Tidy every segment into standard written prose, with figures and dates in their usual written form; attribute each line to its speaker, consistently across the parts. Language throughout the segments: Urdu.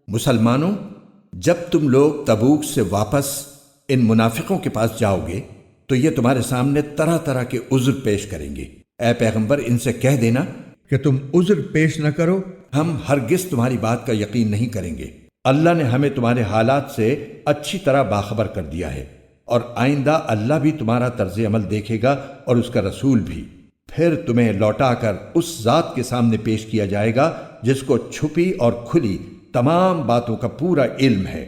Speaker 1: مسلمانوں، جب تم لوگ تبوک سے واپس ان منافقوں کے پاس جاؤ گے تو یہ تمہارے سامنے طرح طرح کے عذر پیش کریں گے۔ اے پیغمبر، ان سے کہہ دینا کہ تم عذر پیش نہ کرو، ہم ہرگز تمہاری بات کا یقین نہیں کریں گے۔ اللہ نے ہمیں تمہارے حالات سے اچھی طرح باخبر کر دیا ہے، اور آئندہ اللہ بھی تمہارا طرز عمل دیکھے گا اور اس کا رسول بھی۔ پھر تمہیں لوٹا کر اس ذات کے سامنے پیش کیا جائے گا جس کو چھپی اور کھلی تمام باتوں کا پورا علم ہے۔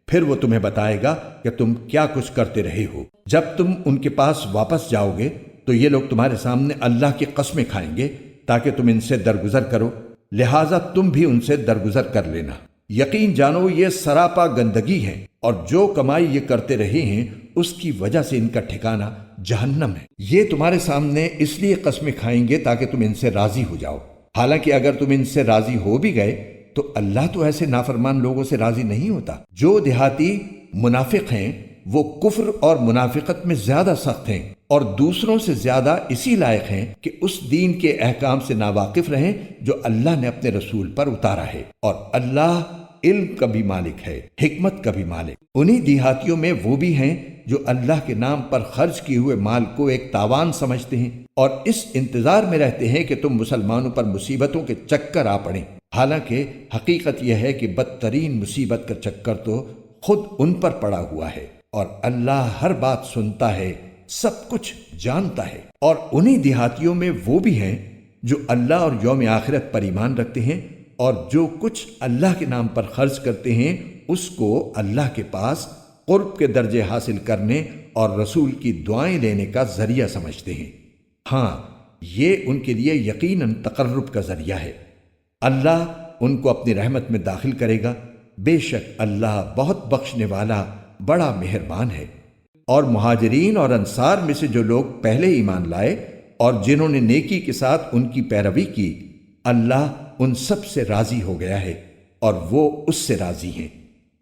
Speaker 1: پھر وہ تمہیں بتائے گا کہ تم کیا کچھ کرتے رہے ہو۔ جب تم ان کے پاس واپس جاؤ گے تو یہ لوگ تمہارے سامنے اللہ کی قسمیں کھائیں گے تاکہ تم ان سے درگزر کرو، لہٰذا تم بھی ان سے درگزر کر لینا۔ یقین جانو یہ سراپا گندگی ہے، اور جو کمائی یہ کرتے رہے ہیں اس کی وجہ سے ان کا ٹھکانہ جہنم ہے۔ یہ تمہارے سامنے اس لیے قسمیں کھائیں گے تاکہ تم ان سے راضی ہو جاؤ، حالانکہ اگر تم ان سے راضی ہو بھی گئے تو اللہ تو ایسے نافرمان لوگوں سے راضی نہیں ہوتا۔ جو دیہاتی منافق ہیں وہ کفر اور منافقت میں زیادہ سخت ہیں، اور دوسروں سے زیادہ اسی لائق ہیں کہ اس دین کے احکام سے ناواقف رہیں جو اللہ نے اپنے رسول پر اتارا ہے، اور اللہ علم کا بھی مالک ہے، حکمت کا بھی مالک۔ انہی دیہاتیوں میں وہ بھی ہیں جو اللہ کے نام پر خرچ کیے ہوئے مال کو ایک تاوان سمجھتے ہیں اور اس انتظار میں رہتے ہیں کہ تم مسلمانوں پر مصیبتوں کے چکر آ پڑیں، حالانکہ حقیقت یہ ہے کہ بدترین مصیبت کا چکر تو خود ان پر پڑا ہوا ہے، اور اللہ ہر بات سنتا ہے، سب کچھ جانتا ہے۔ اور انہی دیہاتیوں میں وہ بھی ہیں جو اللہ اور یوم آخرت پر ایمان رکھتے ہیں، اور جو کچھ اللہ کے نام پر خرچ کرتے ہیں اس کو اللہ کے پاس قرب کے درجے حاصل کرنے اور رسول کی دعائیں لینے کا ذریعہ سمجھتے ہیں۔ ہاں، یہ ان کے لیے یقیناً تقرب کا ذریعہ ہے۔ اللہ ان کو اپنی رحمت میں داخل کرے گا، بے شک اللہ بہت بخشنے والا بڑا مہربان ہے۔ اور مہاجرین اور انصار میں سے جو لوگ پہلے ایمان لائے اور جنہوں نے نیکی کے ساتھ ان کی پیروی کی، اللہ ان سب سے راضی ہو گیا ہے اور وہ اس سے راضی ہیں۔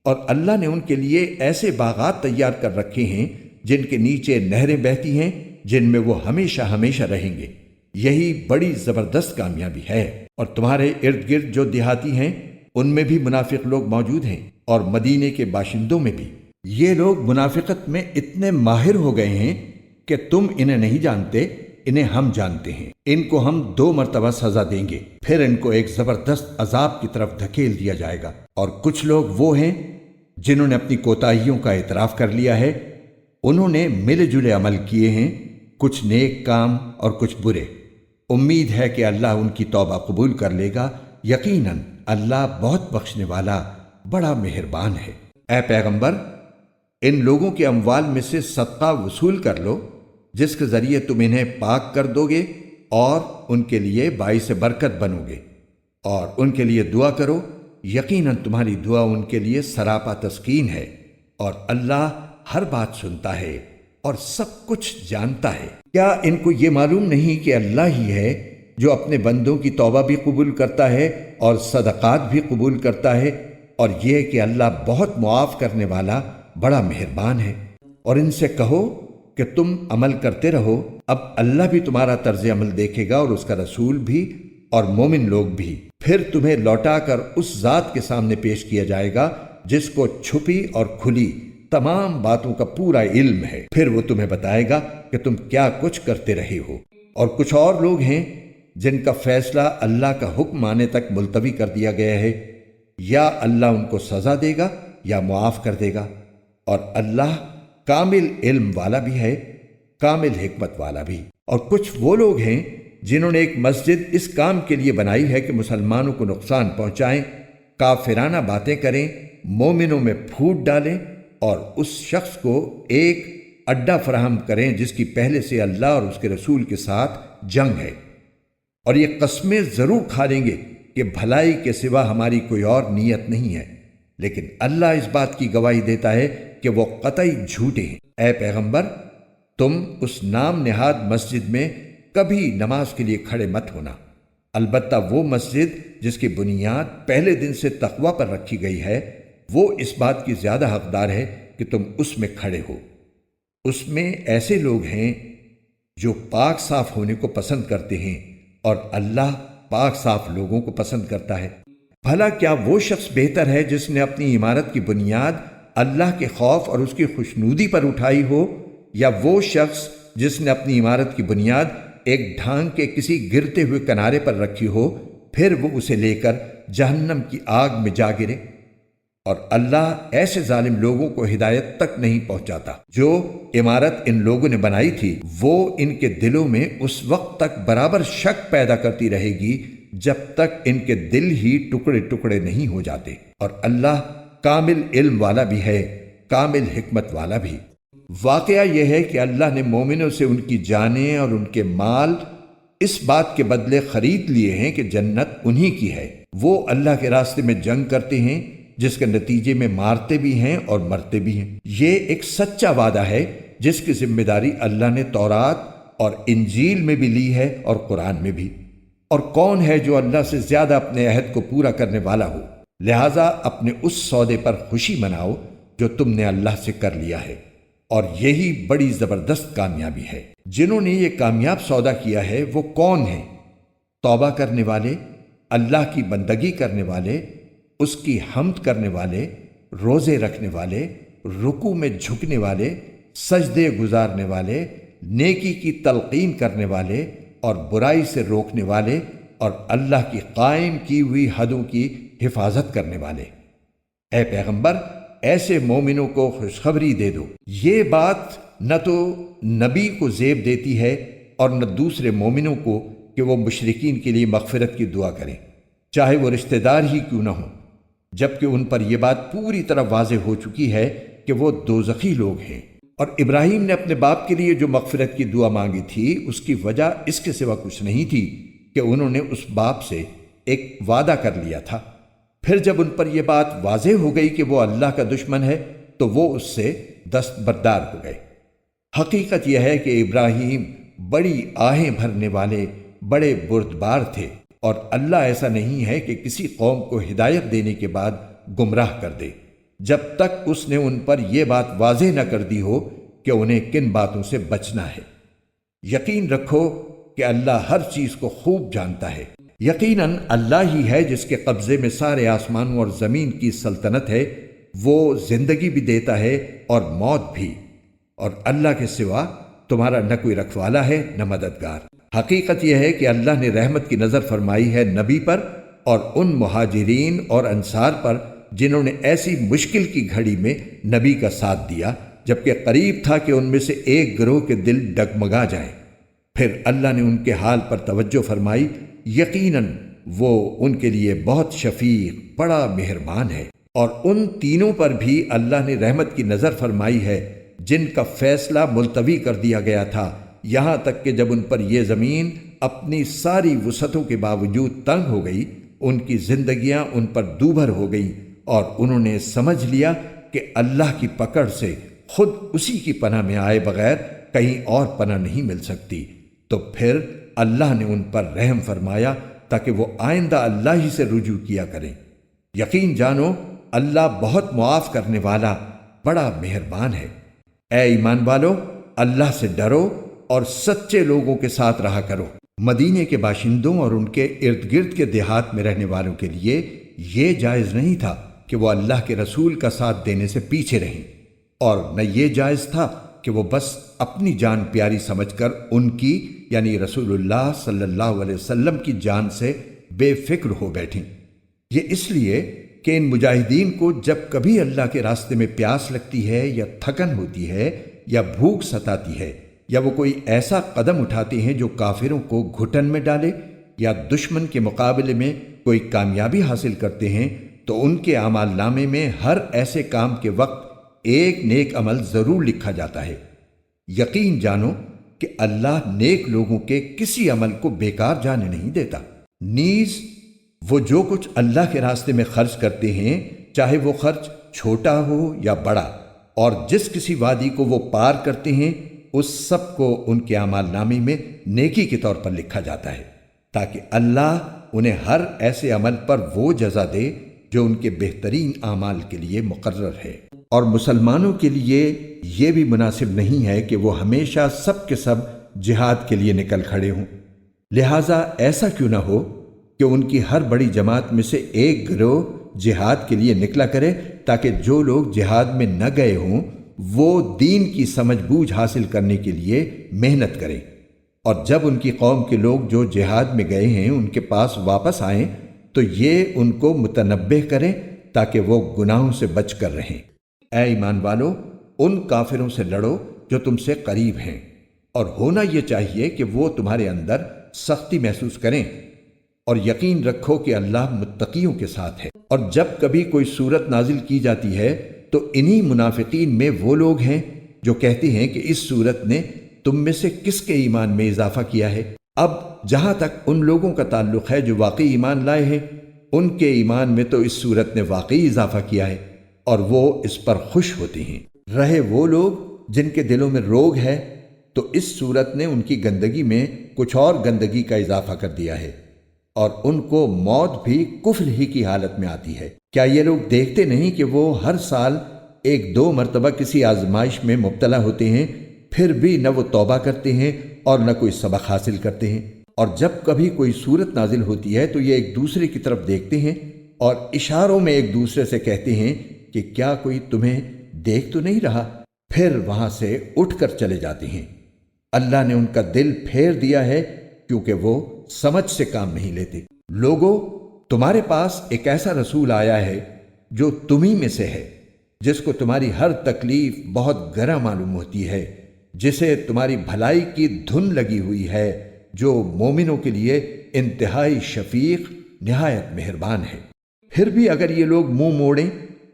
Speaker 1: اور اللہ نے ان کے لیے ایسے باغات تیار کر رکھے ہیں جن کے نیچے نہریں بہتی ہیں، جن میں وہ ہمیشہ ہمیشہ رہیں گے۔ یہی بڑی زبردست کامیابی ہے۔ اور تمہارے ارد گرد جو دیہاتی ہیں ان میں بھی منافق لوگ موجود ہیں، اور مدینے کے باشندوں میں بھی۔ یہ لوگ منافقت میں اتنے ماہر ہو گئے ہیں کہ تم انہیں نہیں جانتے، انہیں ہم جانتے ہیں۔ ان کو ہم 2 مرتبہ سزا دیں گے، پھر ان کو ایک زبردست عذاب کی طرف دھکیل دیا جائے گا۔ اور کچھ لوگ وہ ہیں جنہوں نے اپنی کوتاہیوں کا اعتراف کر لیا ہے، انہوں نے ملے جلے عمل کیے ہیں، کچھ نیک کام اور کچھ برے۔ امید ہے کہ اللہ ان کی توبہ قبول کر لے گا، یقیناً اللہ بہت بخشنے والا بڑا مہربان ہے۔ اے پیغمبر، ان لوگوں کے اموال میں سے صدقہ وصول کر لو جس کے ذریعے تم انہیں پاک کر دو گے اور ان کے لیے باعث برکت بنو گے، اور ان کے لیے دعا کرو، یقیناً تمہاری دعا ان کے لیے سراپا تسکین ہے، اور اللہ ہر بات سنتا ہے اور سب کچھ جانتا ہے۔ کیا ان کو یہ معلوم نہیں کہ اللہ ہی ہے جو اپنے بندوں کی توبہ بھی قبول کرتا ہے اور صدقات بھی قبول کرتا ہے، اور یہ کہ اللہ بہت معاف کرنے والا بڑا مہربان ہے۔ اور ان سے کہو کہ تم عمل کرتے رہو، اب اللہ بھی تمہارا طرز عمل دیکھے گا اور اس کا رسول بھی اور مومن لوگ بھی۔ پھر تمہیں لوٹا کر اس ذات کے سامنے پیش کیا جائے گا جس کو چھپی اور کھلی تمام باتوں کا پورا علم ہے، پھر وہ تمہیں بتائے گا کہ تم کیا کچھ کرتے رہے ہو۔ اور کچھ اور لوگ ہیں جن کا فیصلہ اللہ کا حکم آنے تک ملتوی کر دیا گیا ہے، یا اللہ ان کو سزا دے گا یا معاف کر دے گا، اور اللہ کامل علم والا بھی ہے، کامل حکمت والا بھی۔ اور کچھ وہ لوگ ہیں جنہوں نے ایک مسجد اس کام کے لیے بنائی ہے کہ مسلمانوں کو نقصان پہنچائیں، کافرانہ باتیں کریں، مومنوں میں پھوٹ ڈالیں، اور اس شخص کو ایک اڈا فراہم کریں جس کی پہلے سے اللہ اور اس کے رسول کے ساتھ جنگ ہے، اور یہ قسمیں ضرور کھا لیں گے کہ بھلائی کے سوا ہماری کوئی اور نیت نہیں ہے، لیکن اللہ اس بات کی گواہی دیتا ہے کہ وہ قطعی جھوٹے ہیں۔ اے پیغمبر، تم اس نام نہاد مسجد میں کبھی نماز کے لیے کھڑے مت ہونا، البتہ وہ مسجد جس کی بنیاد پہلے دن سے تقوی پر رکھی گئی ہے، وہ اس بات کی زیادہ حقدار ہے کہ تم اس میں کھڑے ہو۔ اس میں ایسے لوگ ہیں جو پاک صاف ہونے کو پسند کرتے ہیں، اور اللہ پاک صاف لوگوں کو پسند کرتا ہے۔ بھلا کیا وہ شخص بہتر ہے جس نے اپنی عمارت کی بنیاد اللہ کے خوف اور اس کی خوشنودی پر اٹھائی ہو، یا وہ شخص جس نے اپنی عمارت کی بنیاد ایک ڈھانگ کے کسی گرتے ہوئے کنارے پر رکھی ہو، پھر وہ اسے لے کر جہنم کی آگ میں جا گرے؟ اور اللہ ایسے ظالم لوگوں کو ہدایت تک نہیں پہنچاتا۔ جو عمارت ان لوگوں نے بنائی تھی وہ ان کے دلوں میں اس وقت تک برابر شک پیدا کرتی رہے گی جب تک ان کے دل ہی ٹکڑے ٹکڑے نہیں ہو جاتے، اور اللہ کامل علم والا بھی ہے، کامل حکمت والا بھی۔ واقعہ یہ ہے کہ اللہ نے مومنوں سے ان کی جانیں اور ان کے مال اس بات کے بدلے خرید لیے ہیں کہ جنت انہی کی ہے۔ وہ اللہ کے راستے میں جنگ کرتے ہیں جس کے نتیجے میں مارتے بھی ہیں اور مرتے بھی ہیں۔ یہ ایک سچا وعدہ ہے جس کی ذمہ داری اللہ نے تورات اور انجیل میں بھی لی ہے اور قرآن میں بھی۔ اور کون ہے جو اللہ سے زیادہ اپنے عہد کو پورا کرنے والا ہو؟ لہذا اپنے اس سودے پر خوشی مناؤ جو تم نے اللہ سے کر لیا ہے، اور یہی بڑی زبردست کامیابی ہے۔ جنہوں نے یہ کامیاب سودا کیا ہے وہ کون ہیں؟ توبہ کرنے والے، اللہ کی بندگی کرنے والے، اس کی حمد کرنے والے، روزے رکھنے والے، رکوع میں جھکنے والے، سجدے گزارنے والے، نیکی کی تلقین کرنے والے اور برائی سے روکنے والے، اور اللہ کی قائم کی ہوئی حدوں کی حفاظت کرنے والے۔ اے پیغمبر، ایسے مومنوں کو خوشخبری دے دو۔ یہ بات نہ تو نبی کو زیب دیتی ہے اور نہ دوسرے مومنوں کو کہ وہ مشرکین کے لیے مغفرت کی دعا کریں، چاہے وہ رشتہ دار ہی کیوں نہ ہوں، جبکہ ان پر یہ بات پوری طرح واضح ہو چکی ہے کہ وہ دوزخی لوگ ہیں۔ اور ابراہیم نے اپنے باپ کے لیے جو مغفرت کی دعا مانگی تھی اس کی وجہ اس کے سوا کچھ نہیں تھی کہ انہوں نے اس باپ سے ایک وعدہ کر لیا تھا۔ پھر جب ان پر یہ بات واضح ہو گئی کہ وہ اللہ کا دشمن ہے تو وہ اس سے دستبردار ہو گئے۔ حقیقت یہ ہے کہ ابراہیم بڑی آہیں بھرنے والے بڑے بردبار تھے، اور اللہ ایسا نہیں ہے کہ کسی قوم کو ہدایت دینے کے بعد گمراہ کر دے جب تک اس نے ان پر یہ بات واضح نہ کر دی ہو کہ انہیں کن باتوں سے بچنا ہے۔ یقین رکھو کہ اللہ ہر چیز کو خوب جانتا ہے۔ یقیناً اللہ ہی ہے جس کے قبضے میں سارے آسمانوں اور زمین کی سلطنت ہے، وہ زندگی بھی دیتا ہے اور موت بھی، اور اللہ کے سوا تمہارا نہ کوئی رکھوالا ہے نہ مددگار۔ حقیقت یہ ہے کہ اللہ نے رحمت کی نظر فرمائی ہے نبی پر اور ان مہاجرین اور انصار پر جنہوں نے ایسی مشکل کی گھڑی میں نبی کا ساتھ دیا جبکہ قریب تھا کہ ان میں سے ایک گروہ کے دل ڈگمگا جائیں۔ پھر اللہ نے ان کے حال پر توجہ فرمائی، یقیناً وہ ان کے لیے بہت شفیق بڑا مہربان ہے۔ اور ان تینوں پر بھی اللہ نے رحمت کی نظر فرمائی ہے جن کا فیصلہ ملتوی کر دیا گیا تھا، یہاں تک کہ جب ان پر یہ زمین اپنی ساری وسعتوں کے باوجود تنگ ہو گئی، ان کی زندگیاں ان پر دوبھر ہو گئیں، اور انہوں نے سمجھ لیا کہ اللہ کی پکڑ سے خود اسی کی پناہ میں آئے بغیر کہیں اور پناہ نہیں مل سکتی۔ تو پھر اللہ نے ان پر رحم فرمایا تاکہ وہ آئندہ اللہ ہی سے رجوع کیا کریں۔ یقین جانو اللہ بہت معاف کرنے والا بڑا مہربان ہے۔ اے ایمان والو، اللہ سے ڈرو اور سچے لوگوں کے ساتھ رہا کرو۔ مدینے کے باشندوں اور ان کے ارد گرد کے دیہات میں رہنے والوں کے لیے یہ جائز نہیں تھا کہ وہ اللہ کے رسول کا ساتھ دینے سے پیچھے رہیں، اور نہ یہ جائز تھا کہ وہ بس اپنی جان پیاری سمجھ کر ان کی یعنی رسول اللہ صلی اللہ علیہ وسلم کی جان سے بے فکر ہو بیٹھیں۔ یہ اس لیے کہ ان مجاہدین کو جب کبھی اللہ کے راستے میں پیاس لگتی ہے یا تھکن ہوتی ہے یا بھوک ستاتی ہے یا وہ کوئی ایسا قدم اٹھاتے ہیں جو کافروں کو گھٹن میں ڈالے یا دشمن کے مقابلے میں کوئی کامیابی حاصل کرتے ہیں، تو ان کے اعمال نامے میں ہر ایسے کام کے وقت ایک نیک عمل ضرور لکھا جاتا ہے۔ یقین جانو کہ اللہ نیک لوگوں کے کسی عمل کو بیکار جانے نہیں دیتا۔ نیز وہ جو کچھ اللہ کے راستے میں خرچ کرتے ہیں، چاہے وہ خرچ چھوٹا ہو یا بڑا، اور جس کسی وادی کو وہ پار کرتے ہیں اس سب کو ان کے اعمال نامے میں نیکی کے طور پر لکھا جاتا ہے، تاکہ اللہ انہیں ہر ایسے عمل پر وہ جزا دے جو ان کے بہترین اعمال کے لیے مقرر ہے۔ اور مسلمانوں کے لیے یہ بھی مناسب نہیں ہے کہ وہ ہمیشہ سب کے سب جہاد کے لیے نکل کھڑے ہوں، لہٰذا ایسا کیوں نہ ہو کہ ان کی ہر بڑی جماعت میں سے ایک گروہ جہاد کے لیے نکلا کرے، تاکہ جو لوگ جہاد میں نہ گئے ہوں وہ دین کی سمجھ بوجھ حاصل کرنے کے لیے محنت کریں، اور جب ان کی قوم کے لوگ جو جہاد میں گئے ہیں ان کے پاس واپس آئیں تو یہ ان کو متنبہ کریں تاکہ وہ گناہوں سے بچ کر رہیں۔ اے ایمان والو، ان کافروں سے لڑو جو تم سے قریب ہیں، اور ہونا یہ چاہیے کہ وہ تمہارے اندر سختی محسوس کریں، اور یقین رکھو کہ اللہ متقیوں کے ساتھ ہے۔ اور جب کبھی کوئی صورت نازل کی جاتی ہے تو انہی منافقین میں وہ لوگ ہیں جو کہتے ہیں کہ اس صورت نے تم میں سے کس کے ایمان میں اضافہ کیا ہے؟ اب جہاں تک ان لوگوں کا تعلق ہے جو واقعی ایمان لائے ہیں، ان کے ایمان میں تو اس صورت نے واقعی اضافہ کیا ہے اور وہ اس پر خوش ہوتے ہیں۔ رہے وہ لوگ جن کے دلوں میں روگ ہے تو اس صورت نے ان کی گندگی میں کچھ اور گندگی کا اضافہ کر دیا ہے، اور ان کو موت بھی کفر ہی کی حالت میں آتی ہے۔ کیا یہ لوگ دیکھتے نہیں کہ وہ ہر سال ایک دو مرتبہ کسی آزمائش میں مبتلا ہوتے ہیں، پھر بھی نہ وہ توبہ کرتے ہیں اور نہ کوئی سبق حاصل کرتے ہیں؟ اور جب کبھی کوئی صورت نازل ہوتی ہے تو یہ ایک دوسرے کی طرف دیکھتے ہیں اور اشاروں میں ایک دوسرے سے کہتے ہیں کہ کیا کوئی تمہیں دیکھ تو نہیں رہا؟ پھر وہاں سے اٹھ کر چلے جاتے ہیں۔ اللہ نے ان کا دل پھیر دیا ہے کیونکہ وہ سمجھ سے کام نہیں لیتے۔ لوگو، تمہارے پاس ایک ایسا رسول آیا ہے جو تمہیں میں سے ہے، جس کو تمہاری ہر تکلیف بہت گراں معلوم ہوتی ہے، جسے تمہاری بھلائی کی دھن لگی ہوئی ہے، جو مومنوں کے لیے انتہائی شفیق نہایت مہربان ہے۔ پھر بھی اگر یہ لوگ منہ موڑیں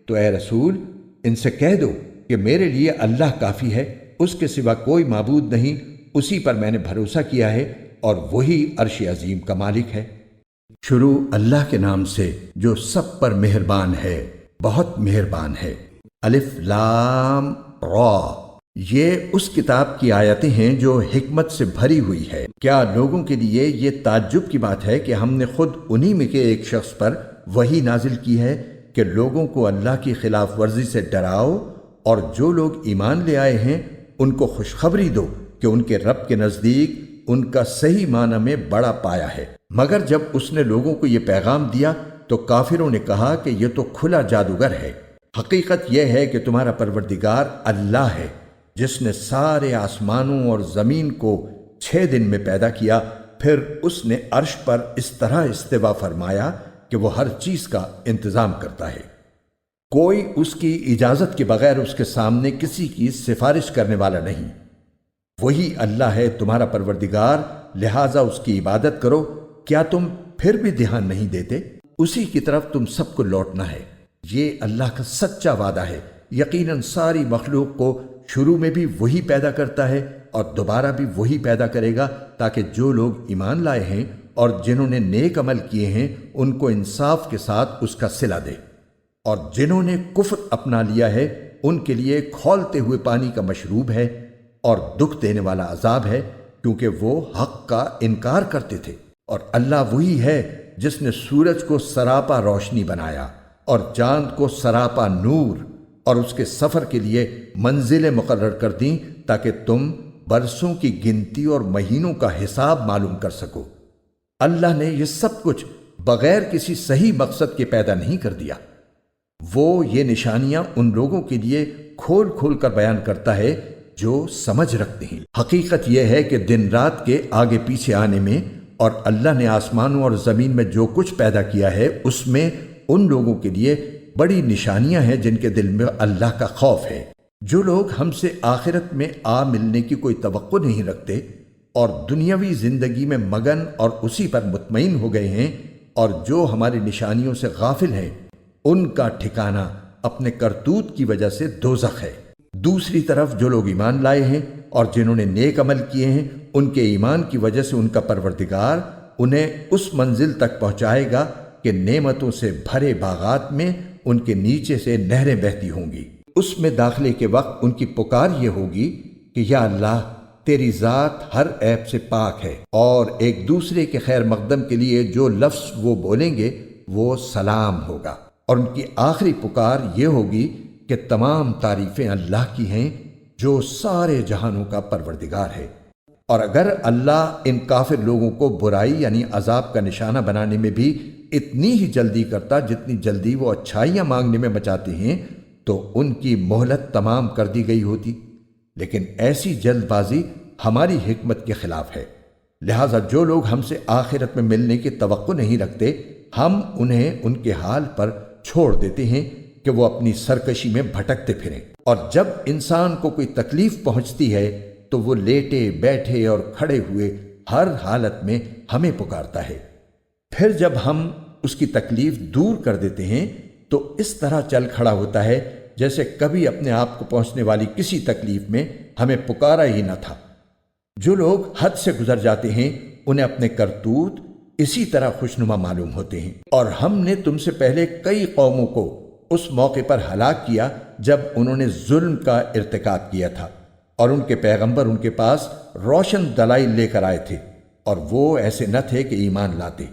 Speaker 1: تو اے رسول ان سے کہہ دو کہ میرے لیے اللہ کافی ہے، اس کے سوا کوئی معبود نہیں، اسی پر میں نے بھروسہ کیا ہے اور وہی عرش عظیم کا مالک ہے۔ شروع اللہ کے نام سے جو سب پر مہربان ہے، بہت مہربان ہے۔ الف لام را، یہ اس کتاب کی آیتیں ہیں جو حکمت سے بھری ہوئی ہے۔ کیا لوگوں کے لیے یہ تعجب کی بات ہے کہ ہم نے خود انہی میں کے ایک شخص پر وحی نازل کی ہے کہ لوگوں کو اللہ کی خلاف ورزی سے ڈراؤ، اور جو لوگ ایمان لے آئے ہیں ان کو خوشخبری دو کہ ان کے رب کے نزدیک ان کا صحیح معنی میں بڑا پایا ہے۔ مگر جب اس نے لوگوں کو یہ پیغام دیا تو کافروں نے کہا کہ یہ تو کھلا جادوگر ہے۔ حقیقت یہ ہے کہ تمہارا پروردگار اللہ ہے، جس نے سارے آسمانوں اور زمین کو 6 دن میں پیدا کیا، پھر اس نے عرش پر اس طرح استوا فرمایا کہ وہ ہر چیز کا انتظام کرتا ہے۔ کوئی اس کی اجازت کے بغیر اس کے سامنے کسی کی سفارش کرنے والا نہیں۔ وہی اللہ ہے تمہارا پروردگار، لہٰذا اس کی عبادت کرو۔ کیا تم پھر بھی دھیان نہیں دیتے؟ اسی کی طرف تم سب کو لوٹنا ہے۔ یہ اللہ کا سچا وعدہ ہے۔ یقیناً ساری مخلوق کو شروع میں بھی وہی پیدا کرتا ہے اور دوبارہ بھی وہی پیدا کرے گا، تاکہ جو لوگ ایمان لائے ہیں اور جنہوں نے نیک عمل کیے ہیں ان کو انصاف کے ساتھ اس کا صلہ دے، اور جنہوں نے کفر اپنا لیا ہے ان کے لیے کھولتے ہوئے پانی کا مشروب ہے اور دکھ دینے والا عذاب ہے، کیونکہ وہ حق کا انکار کرتے تھے۔ اور اللہ وہی ہے جس نے سورج کو سراپا روشنی بنایا اور چاند کو سراپا نور، اور اس کے سفر کے لیے منزلیں مقرر کر دیں تاکہ تم برسوں کی گنتی اور مہینوں کا حساب معلوم کر سکو۔ اللہ نے یہ سب کچھ بغیر کسی صحیح مقصد کے پیدا نہیں کر دیا۔ وہ یہ نشانیاں ان لوگوں کے لیے کھول کھول کر بیان کرتا ہے جو سمجھ رکھتے ہیں۔ حقیقت یہ ہے کہ دن رات کے آگے پیچھے آنے میں اور اللہ نے آسمانوں اور زمین میں جو کچھ پیدا کیا ہے اس میں ان لوگوں کے لیے بڑی نشانیاں ہیں جن کے دل میں اللہ کا خوف ہے۔ جو لوگ ہم سے آخرت میں آ ملنے کی کوئی توقع نہیں رکھتے اور دنیاوی زندگی میں مگن اور اسی پر مطمئن ہو گئے ہیں، اور جو ہماری نشانیوں سے غافل ہیں، ان کا ٹھکانہ اپنے کرتوت کی وجہ سے دوزخ ہے۔ دوسری طرف جو لوگ ایمان لائے ہیں اور جنہوں نے نیک عمل کیے ہیں، ان کے ایمان کی وجہ سے ان کا پروردگار انہیں اس منزل تک پہنچائے گا کہ نعمتوں سے بھرے باغات میں ان کے نیچے سے نہریں بہتی ہوں گی۔ اس میں داخلے کے وقت ان کی پکار یہ ہوگی کہ یا اللہ، تیری ذات ہر عیب سے پاک ہے، اور ایک دوسرے کے خیر مقدم کے لیے جو لفظ وہ بولیں گے وہ سلام ہوگا۔ اور ان کی آخری پکار یہ ہوگی کہ تمام تعریفیں اللہ کی ہیں جو سارے جہانوں کا پروردگار ہے۔ اور اگر اللہ ان کافر لوگوں کو برائی یعنی عذاب کا نشانہ بنانے میں بھی اتنی ہی جلدی کرتا جتنی جلدی وہ اچھائیاں مانگنے میں مچاتے ہیں تو ان کی مہلت تمام کر دی گئی ہوتی، لیکن ایسی جلد بازی ہماری حکمت کے خلاف ہے۔ لہذا جو لوگ ہم سے آخرت میں ملنے کی توقع نہیں رکھتے، ہم انہیں ان کے حال پر چھوڑ دیتے ہیں کہ وہ اپنی سرکشی میں بھٹکتے پھریں، اور جب انسان کو کوئی تکلیف پہنچتی ہے تو وہ لیٹے بیٹھے اور کھڑے ہوئے ہر حالت میں ہمیں پکارتا ہے۔ پھر جب ہم اس کی تکلیف دور کر دیتے ہیں تو اس طرح چل کھڑا ہوتا ہے جیسے کبھی اپنے آپ کو پہنچنے والی کسی تکلیف میں ہمیں پکارا ہی نہ تھا۔ جو لوگ حد سے گزر جاتے ہیں انہیں اپنے کرتوت اسی طرح خوشنما معلوم ہوتے ہیں، اور ہم نے تم سے پہلے کئی قوموں کو اس موقع پر ہلاک کیا جب انہوں نے ظلم کا ارتکاب کیا تھا، اور ان کے پیغمبر ان کے پاس روشن دلائل لے کر آئے تھے، اور وہ ایسے نہ تھے کہ ایمان لاتے۔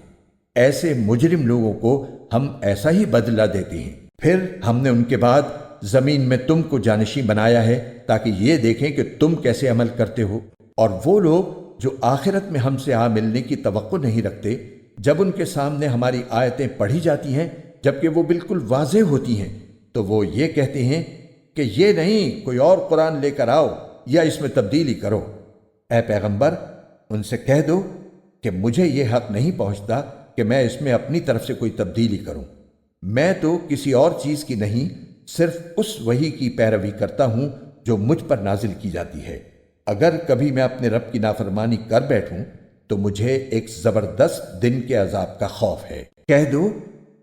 Speaker 1: ایسے مجرم لوگوں کو ہم ایسا ہی بدلہ دیتے ہیں۔ پھر ہم نے ان کے بعد زمین میں تم کو جانشین بنایا ہے تاکہ یہ دیکھیں کہ تم کیسے عمل کرتے ہو، اور وہ لوگ جو آخرت میں ہم سے آ ملنے کی توقع نہیں رکھتے، جب ان کے سامنے ہماری آیتیں پڑھی جاتی ہیں جبکہ وہ بالکل واضح ہوتی ہیں تو وہ یہ کہتے ہیں کہ یہ نہیں، کوئی اور قرآن لے کر آؤ یا اس میں تبدیلی کرو۔ اے پیغمبر، ان سے کہہ دو کہ مجھے یہ حق نہیں پہنچتا کہ میں اس میں اپنی طرف سے کوئی تبدیلی کروں۔ میں تو کسی اور چیز کی نہیں، صرف اس وحی کی پیروی کرتا ہوں جو مجھ پر نازل کی جاتی ہے۔ اگر کبھی میں اپنے رب کی نافرمانی کر بیٹھوں تو مجھے ایک زبردست دن کے عذاب کا خوف ہے۔ کہہ دو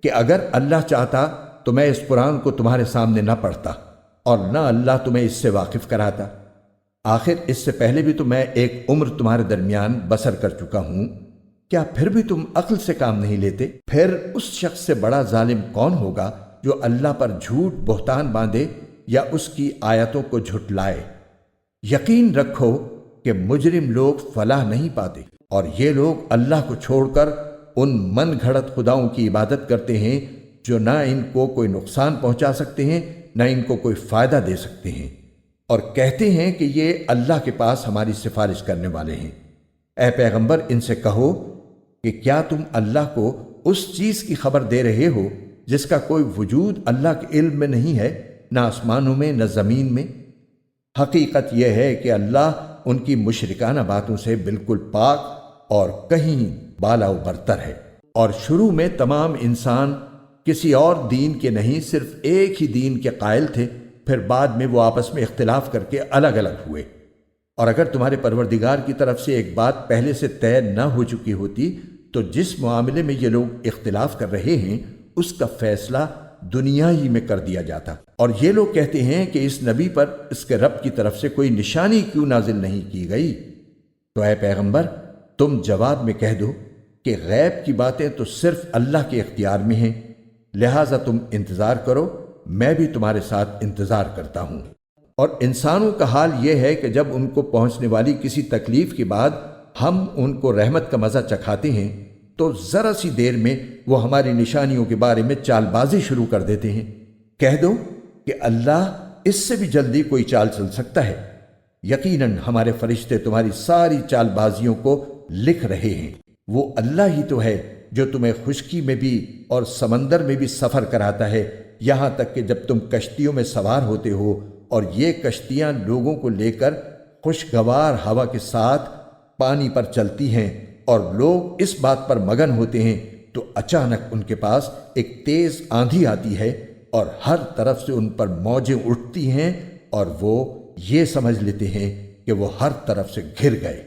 Speaker 1: کہ اگر اللہ چاہتا تو میں اس قرآن کو تمہارے سامنے نہ پڑھتا اور نہ اللہ تمہیں اس سے واقف کراتا۔ آخر اس سے پہلے بھی تو میں ایک عمر تمہارے درمیان بسر کر چکا ہوں، کیا پھر بھی تم عقل سے کام نہیں لیتے؟ پھر اس شخص سے بڑا ظالم کون ہوگا جو اللہ پر جھوٹ بہتان باندھے یا اس کی آیتوں کو جھٹلائے؟ یقین رکھو کہ مجرم لوگ فلاح نہیں پاتے، اور یہ لوگ اللہ کو چھوڑ کر ان من گھڑت خداؤں کی عبادت کرتے ہیں جو نہ ان کو کوئی نقصان پہنچا سکتے ہیں نہ ان کو کوئی فائدہ دے سکتے ہیں، اور کہتے ہیں کہ یہ اللہ کے پاس ہماری سفارش کرنے والے ہیں۔ اے پیغمبر، ان سے کہو کہ کیا تم اللہ کو اس چیز کی خبر دے رہے ہو جس کا کوئی وجود اللہ کے علم میں نہیں ہے، نہ آسمانوں میں نہ زمین میں؟ حقیقت یہ ہے کہ اللہ ان کی مشرکانہ باتوں سے بالکل پاک اور کہیں بالا و برتر ہے۔ اور شروع میں تمام انسان کسی اور دین کے نہیں، صرف ایک ہی دین کے قائل تھے، پھر بعد میں وہ آپس میں اختلاف کر کے الگ الگ ہوئے۔ اور اگر تمہارے پروردگار کی طرف سے ایک بات پہلے سے طے نہ ہو چکی ہوتی تو جس معاملے میں یہ لوگ اختلاف کر رہے ہیں اس کا فیصلہ دنیا ہی میں کر دیا جاتا۔ اور یہ لوگ کہتے ہیں کہ اس نبی پر اس کے رب کی طرف سے کوئی نشانی کیوں نازل نہیں کی گئی؟ تو اے پیغمبر، تم جواب میں کہہ دو کہ غیب کی باتیں تو صرف اللہ کے اختیار میں ہیں، لہٰذا تم انتظار کرو، میں بھی تمہارے ساتھ انتظار کرتا ہوں۔ اور انسانوں کا حال یہ ہے کہ جب ان کو پہنچنے والی کسی تکلیف کے بعد ہم ان کو رحمت کا مزہ چکھاتے ہیں تو ذرا سی دیر میں وہ ہماری نشانیوں کے بارے میں چال بازی شروع کر دیتے ہیں۔ کہہ دو کہ اللہ اس سے بھی جلدی کوئی چال چل سکتا ہے۔ یقیناً ہمارے فرشتے تمہاری ساری چال بازیوں کو لکھ رہے ہیں۔ وہ اللہ ہی تو ہے جو تمہیں خشکی میں بھی اور سمندر میں بھی سفر کراتا ہے، یہاں تک کہ جب تم کشتیوں میں سوار ہوتے ہو اور یہ کشتیاں لوگوں کو لے کر خوشگوار ہوا کے ساتھ پانی پر چلتی ہیں اور لوگ اس بات پر مگن ہوتے ہیں تو اچانک ان کے پاس ایک تیز آندھی آتی ہے اور ہر طرف سے ان پر موجیں اٹھتی ہیں اور وہ یہ سمجھ لیتے ہیں کہ وہ ہر طرف سے گھر گئے۔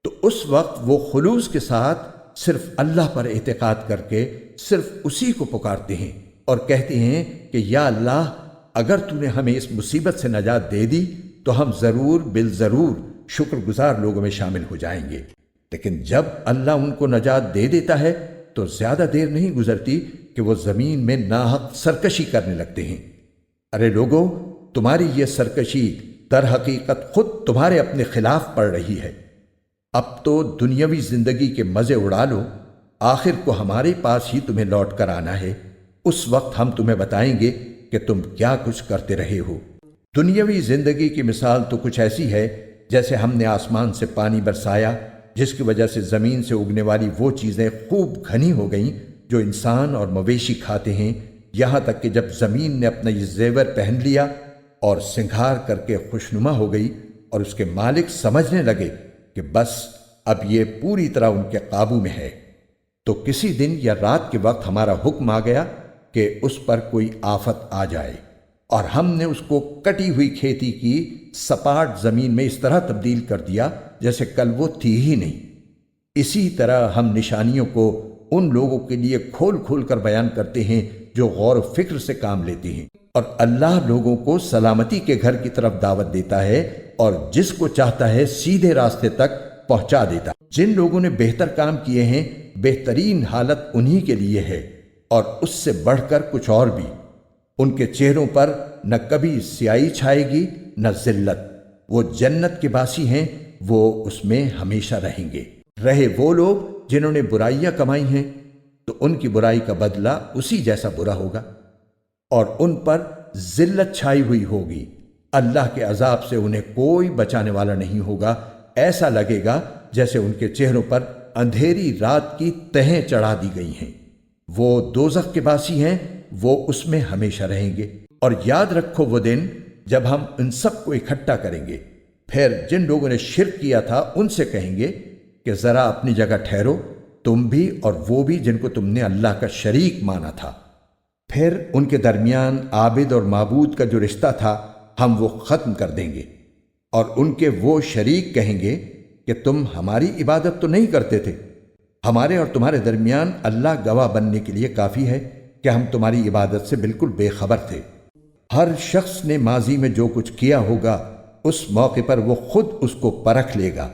Speaker 1: تو اس وقت وہ خلوص کے ساتھ صرف اللہ پر اعتقاد کر کے صرف اسی کو پکارتے ہیں اور کہتے ہیں کہ یا اللہ، اگر تو نے ہمیں اس مصیبت سے نجات دے دی تو ہم ضرور بالضرور شکر گزار لوگوں میں شامل ہو جائیں گے۔ لیکن جب اللہ ان کو نجات دے دیتا ہے تو زیادہ دیر نہیں گزرتی کہ وہ زمین میں ناحق سرکشی کرنے لگتے ہیں۔ ارے لوگو، تمہاری یہ سرکشی در حقیقت خود تمہارے اپنے خلاف پڑ رہی ہے۔ اب تو دنیاوی زندگی کے مزے اڑا لو، آخر کو ہمارے پاس ہی تمہیں لوٹ کر آنا ہے۔ اس وقت ہم تمہیں بتائیں گے کہ تم کیا کچھ کرتے رہے ہو۔ دنیاوی زندگی کی مثال تو کچھ ایسی ہے جیسے ہم نے آسمان سے پانی برسایا جس کی وجہ سے زمین سے اگنے والی وہ چیزیں خوب گھنی ہو گئیں جو انسان اور مویشی کھاتے ہیں، یہاں تک کہ جب زمین نے اپنا یہ زیور پہن لیا اور سنگھار کر کے خوشنما ہو گئی اور اس کے مالک سمجھنے لگے کہ بس اب یہ پوری طرح ان کے قابو میں ہے، تو کسی دن یا رات کے وقت ہمارا حکم آ گیا کہ اس پر کوئی آفت آ جائے، اور ہم نے اس کو کٹی ہوئی کھیتی کی سپاٹ زمین میں اس طرح تبدیل کر دیا جیسے کل وہ تھی ہی نہیں۔ اسی طرح ہم نشانیوں کو ان لوگوں کے لیے کھول کھول کر بیان کرتے ہیں جو غور و فکر سے کام لیتے ہیں، اور اللہ لوگوں کو سلامتی کے گھر کی طرف دعوت دیتا ہے اور جس کو چاہتا ہے سیدھے راستے تک پہنچا دیتا ہے۔ جن لوگوں نے بہتر کام کیے ہیں بہترین حالت انہی کے لیے ہے، اور اس سے بڑھ کر کچھ اور بھی۔ ان کے چہروں پر نہ کبھی سیاہی چھائے گی نہ ذلت، وہ جنت کے باسی ہیں، وہ اس میں ہمیشہ رہیں گے۔ رہے وہ لوگ جنہوں نے برائیاں کمائی ہیں تو ان کی برائی کا بدلہ اسی جیسا برا ہوگا، اور ان پر ذلت چھائی ہوئی ہوگی۔ اللہ کے عذاب سے انہیں کوئی بچانے والا نہیں ہوگا، ایسا لگے گا جیسے ان کے چہروں پر اندھیری رات کی تہیں چڑھا دی گئی ہیں۔ وہ دوزخ کے باسی ہیں، وہ اس میں ہمیشہ رہیں گے۔ اور یاد رکھو وہ دن جب ہم ان سب کو اکٹھا کریں گے، پھر جن لوگوں نے شرک کیا تھا ان سے کہیں گے کہ ذرا اپنی جگہ ٹھہرو، تم بھی اور وہ بھی جن کو تم نے اللہ کا شریک مانا تھا۔ پھر ان کے درمیان عابد اور معبود کا جو رشتہ تھا ہم وہ ختم کر دیں گے، اور ان کے وہ شریک کہیں گے کہ تم ہماری عبادت تو نہیں کرتے تھے، ہمارے اور تمہارے درمیان اللہ گواہ بننے کے لیے کافی ہے کہ ہم تمہاری عبادت سے بالکل بے خبر تھے۔ ہر شخص نے ماضی میں جو کچھ کیا ہوگا اس موقع پر وہ خود اس کو پرکھ لے گا،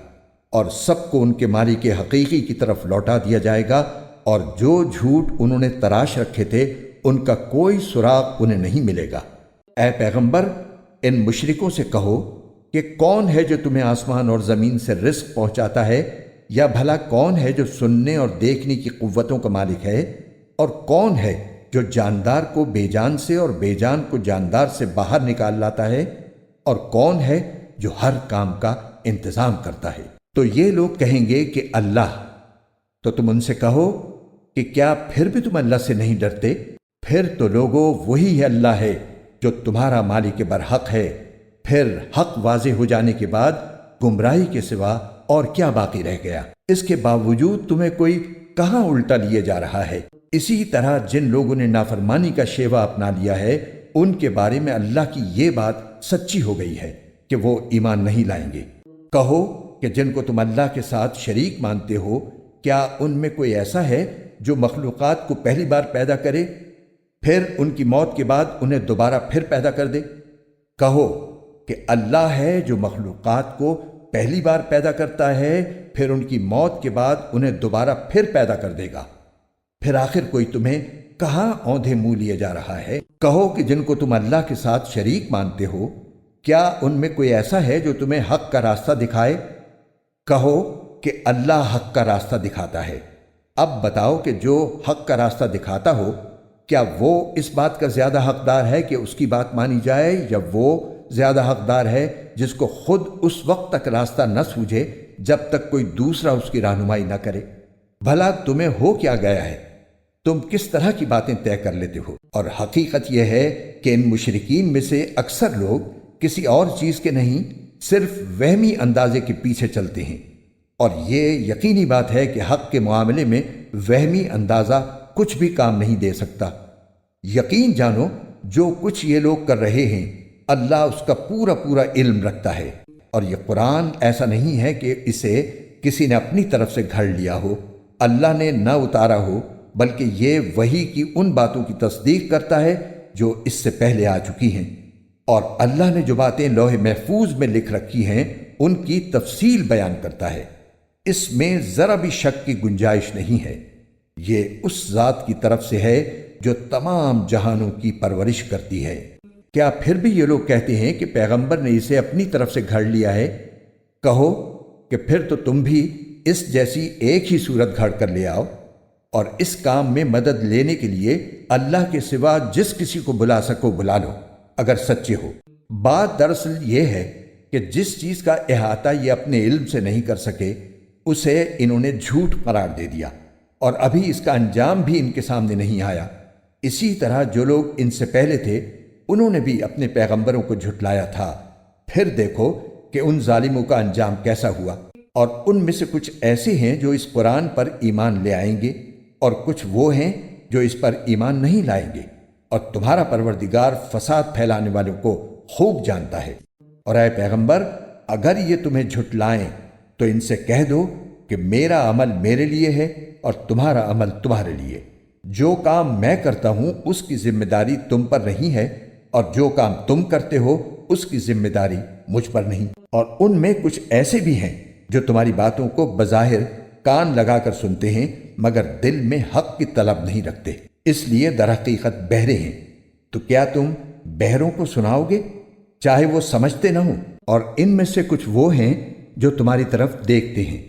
Speaker 1: اور سب کو ان کے مالک حقیقی کی طرف لوٹا دیا جائے گا، اور جو جھوٹ انہوں نے تراش رکھے تھے ان کا کوئی سراغ انہیں نہیں ملے گا۔ اے پیغمبر، ان مشرکوں سے کہو کہ کون ہے جو تمہیں آسمان اور زمین سے رزق پہنچاتا ہے، یا بھلا کون ہے جو سننے اور دیکھنے کی قوتوں کا مالک ہے، اور کون ہے جو جاندار کو بے جان سے اور بے جان کو جاندار سے باہر نکال لاتا ہے، اور کون ہے جو ہر کام کا انتظام کرتا ہے۔ تو یہ لوگ کہیں گے کہ اللہ، تو تم ان سے کہو کہ کیا پھر بھی تم اللہ سے نہیں ڈرتے؟ پھر تو لوگو وہی ہے اللہ ہے جو تمہارا مالک برحق ہے۔ پھر حق واضح ہو جانے کے بعد گمراہی کے سوا اور کیا باقی رہ گیا؟ اس کے باوجود تمہیں کوئی کہاں الٹا لیے جا رہا ہے؟ اسی طرح جن لوگوں نے نافرمانی کا شیوا اپنا لیا ہے ان کے بارے میں اللہ کی یہ بات سچی ہو گئی ہے کہ وہ ایمان نہیں لائیں گے۔ کہو کہ جن کو تم اللہ کے ساتھ شریک مانتے ہو، کیا ان میں کوئی ایسا ہے جو مخلوقات کو پہلی بار پیدا کرے پھر ان کی موت کے بعد انہیں دوبارہ پھر پیدا کر دے؟ کہو کہ اللہ ہے جو مخلوقات کو پہلی بار پیدا کرتا ہے پھر ان کی موت کے بعد انہیں دوبارہ پھر پیدا کر دے گا۔ پھر آخر کوئی تمہیں کہاں اوندھے منہ لیے جا رہا ہے؟ کہو کہ جن کو تم اللہ کے ساتھ شریک مانتے ہو، کیا ان میں کوئی ایسا ہے جو تمہیں حق کا راستہ دکھائے؟ کہو کہ اللہ حق کا راستہ دکھاتا ہے۔ اب بتاؤ کہ جو حق کا راستہ دکھاتا ہو، کیا وہ اس بات کا زیادہ حقدار ہے کہ اس کی بات مانی جائے، یا وہ زیادہ حقدار ہے جس کو خود اس وقت تک راستہ نہ سوجھے جب تک کوئی دوسرا اس کی رہنمائی نہ کرے؟ بھلا تمہیں ہو کیا گیا ہے؟ تم کس طرح کی باتیں طے کر لیتے ہو؟ اور حقیقت یہ ہے کہ ان مشرکین میں سے اکثر لوگ کسی اور چیز کے نہیں، صرف وہمی اندازے کے پیچھے چلتے ہیں، اور یہ یقینی بات ہے کہ حق کے معاملے میں وہمی اندازہ کچھ بھی کام نہیں دے سکتا۔ یقین جانو جو کچھ یہ لوگ کر رہے ہیں اللہ اس کا پورا پورا علم رکھتا ہے، اور یہ قرآن ایسا نہیں ہے کہ اسے کسی نے اپنی طرف سے گھڑ لیا ہو، اللہ نے نہ اتارا ہو، بلکہ یہ وحی کی ان باتوں کی تصدیق کرتا ہے جو اس سے پہلے آ چکی ہیں، اور اللہ نے جو باتیں لوح محفوظ میں لکھ رکھی ہیں ان کی تفصیل بیان کرتا ہے۔ اس میں ذرا بھی شک کی گنجائش نہیں ہے۔ یہ اس ذات کی طرف سے ہے جو تمام جہانوں کی پرورش کرتی ہے۔ کیا پھر بھی یہ لوگ کہتے ہیں کہ پیغمبر نے اسے اپنی طرف سے گھڑ لیا ہے؟ کہو کہ پھر تو تم بھی اس جیسی ایک ہی صورت گھڑ کر لے آؤ، اور اس کام میں مدد لینے کے لیے اللہ کے سوا جس کسی کو بلا سکو بلا لو اگر سچے ہو۔ بات دراصل یہ ہے کہ جس چیز کا احاطہ یہ اپنے علم سے نہیں کر سکے اسے انہوں نے جھوٹ قرار دے دیا، اور ابھی اس کا انجام بھی ان کے سامنے نہیں آیا۔ اسی طرح جو لوگ ان سے پہلے تھے انہوں نے بھی اپنے پیغمبروں کو جھٹلایا تھا۔ پھر دیکھو کہ ان ظالموں کا انجام کیسا ہوا۔ اور ان میں سے کچھ ایسے ہیں جو اس قرآن پر ایمان لے آئیں گے، اور کچھ وہ ہیں جو اس پر ایمان نہیں لائیں گے، اور تمہارا پروردگار فساد پھیلانے والوں کو خوب جانتا ہے۔ اور اے پیغمبر، اگر یہ تمہیں جھٹلائیں تو ان سے کہہ دو کہ میرا عمل میرے لیے ہے اور تمہارا عمل تمہارے لیے۔ جو کام میں کرتا ہوں اس کی ذمہ داری تم پر نہیں ہے، اور جو کام تم کرتے ہو اس کی ذمہ داری مجھ پر نہیں۔ اور ان میں کچھ ایسے بھی ہیں جو تمہاری باتوں کو بظاہر کان لگا کر سنتے ہیں مگر دل میں حق کی طلب نہیں رکھتے، اس لیے در حقیقت بہرے ہیں۔ تو کیا تم بہروں کو سناؤ گے چاہے وہ سمجھتے نہ ہوں؟ اور ان میں سے کچھ وہ ہیں جو تمہاری طرف دیکھتے ہیں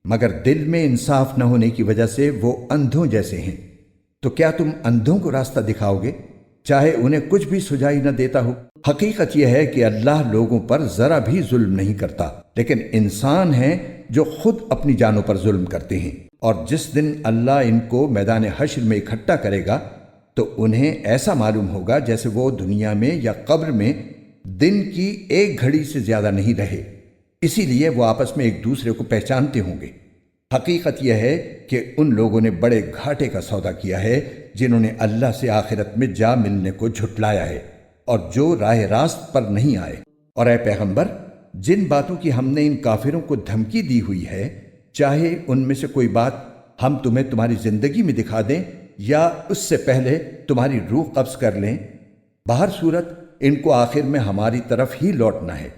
Speaker 1: مگر دل میں انصاف نہ ہونے کی وجہ سے وہ اندھوں جیسے ہیں۔ تو کیا تم اندھوں کو راستہ دکھاؤ گے چاہے انہیں کچھ بھی سجائی نہ دیتا ہو؟ حقیقت یہ ہے کہ اللہ لوگوں پر ذرا بھی ظلم نہیں کرتا، لیکن انسان ہیں جو خود اپنی جانوں پر ظلم کرتے ہیں۔ اور جس دن اللہ ان کو میدان حشر میں اکٹھا کرے گا تو انہیں ایسا معلوم ہوگا جیسے وہ دنیا میں یا قبر میں دن کی ایک گھڑی سے زیادہ نہیں رہے، اسی لیے وہ آپس میں ایک دوسرے کو پہچانتے ہوں گے۔ حقیقت یہ ہے کہ ان لوگوں نے بڑے گھاٹے کا سودا کیا ہے جنہوں نے اللہ سے آخرت میں جا ملنے کو جھٹلایا ہے اور جو راہ راست پر نہیں آئے۔ اور اے پیغمبر، جن باتوں کی ہم نے ان کافروں کو دھمکی دی ہوئی ہے، چاہے ان میں سے کوئی بات ہم تمہیں تمہاری زندگی میں دکھا دیں یا اس سے پہلے تمہاری روح قبض کر لیں، بہر صورت ان کو آخر میں ہماری طرف ہی لوٹنا ہے۔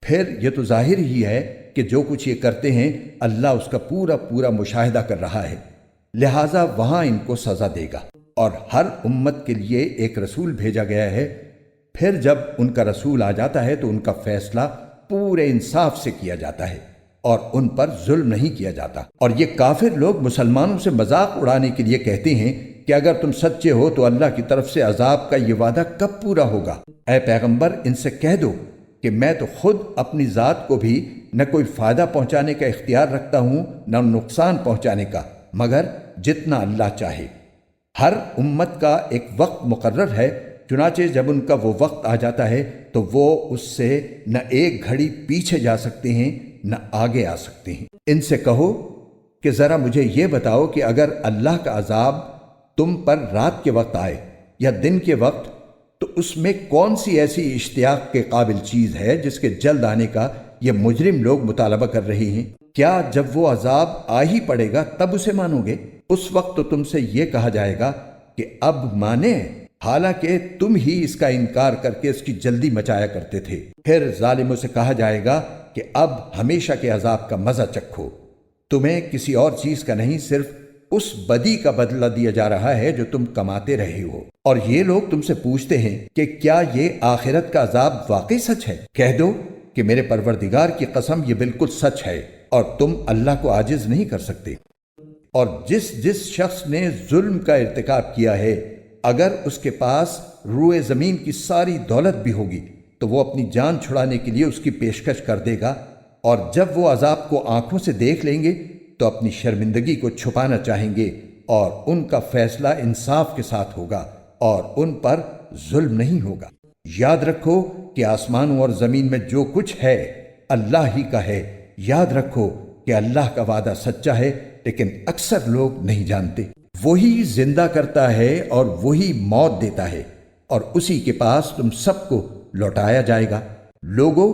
Speaker 1: پھر یہ تو ظاہر ہی ہے کہ جو کچھ یہ کرتے ہیں اللہ اس کا پورا پورا مشاہدہ کر رہا ہے، لہٰذا وہاں ان کو سزا دے گا۔ اور ہر امت کے لیے ایک رسول بھیجا گیا ہے، پھر جب ان کا رسول آ جاتا ہے تو ان کا فیصلہ پورے انصاف سے کیا جاتا ہے اور ان پر ظلم نہیں کیا جاتا۔ اور یہ کافر لوگ مسلمانوں سے مذاق اڑانے کے لیے کہتے ہیں کہ اگر تم سچے ہو تو اللہ کی طرف سے عذاب کا یہ وعدہ کب پورا ہوگا؟ اے پیغمبر، ان سے کہہ دو کہ میں تو خود اپنی ذات کو بھی نہ کوئی فائدہ پہنچانے کا اختیار رکھتا ہوں نہ نقصان پہنچانے کا، مگر جتنا اللہ چاہے۔ ہر امت کا ایک وقت مقرر ہے، چنانچہ جب ان کا وہ وقت آ جاتا ہے تو وہ اس سے نہ ایک گھڑی پیچھے جا سکتے ہیں نہ آگے آ سکتے ہیں۔ ان سے کہو کہ ذرا مجھے یہ بتاؤ کہ اگر اللہ کا عذاب تم پر رات کے وقت آئے یا دن کے وقت تو اس میں کون سی ایسی اشتیاق کے قابل چیز ہے جس کے جلد آنے کا یہ مجرم لوگ مطالبہ کر رہے ہیں؟ کیا جب وہ عذاب آ ہی پڑے گا تب اسے مانو گے؟ اس وقت تو تم سے یہ کہا جائے گا کہ اب مانے، حالانکہ تم ہی اس کا انکار کر کے اس کی جلدی مچایا کرتے تھے۔ پھر ظالموں سے کہا جائے گا کہ اب ہمیشہ کے عذاب کا مزہ چکھو، تمہیں کسی اور چیز کا نہیں، صرف اس بدی کا بدلہ دیا جا رہا ہے جو تم کماتے رہے ہو۔ اور یہ لوگ تم سے پوچھتے ہیں کہ کیا یہ آخرت کا عذاب واقعی سچ ہے؟ کہہ دو کہ میرے پروردگار کی قسم یہ بالکل سچ ہے اور تم اللہ کو عاجز نہیں کر سکتے۔ اور جس شخص نے ظلم کا ارتکاب کیا ہے، اگر اس کے پاس روئے زمین کی ساری دولت بھی ہوگی تو وہ اپنی جان چھڑانے کے لیے اس کی پیشکش کر دے گا، اور جب وہ عذاب کو آنکھوں سے دیکھ لیں گے تو اپنی شرمندگی کو چھپانا چاہیں گے، اور ان کا فیصلہ انصاف کے ساتھ ہوگا اور ان پر ظلم نہیں ہوگا۔ یاد رکھو کہ آسمانوں اور زمین میں جو کچھ ہے اللہ ہی کا ہے۔ یاد رکھو کہ اللہ کا وعدہ سچا ہے، لیکن اکثر لوگ نہیں جانتے۔ وہی زندہ کرتا ہے اور وہی موت دیتا ہے، اور اسی کے پاس تم سب کو لوٹایا جائے گا۔ لوگو،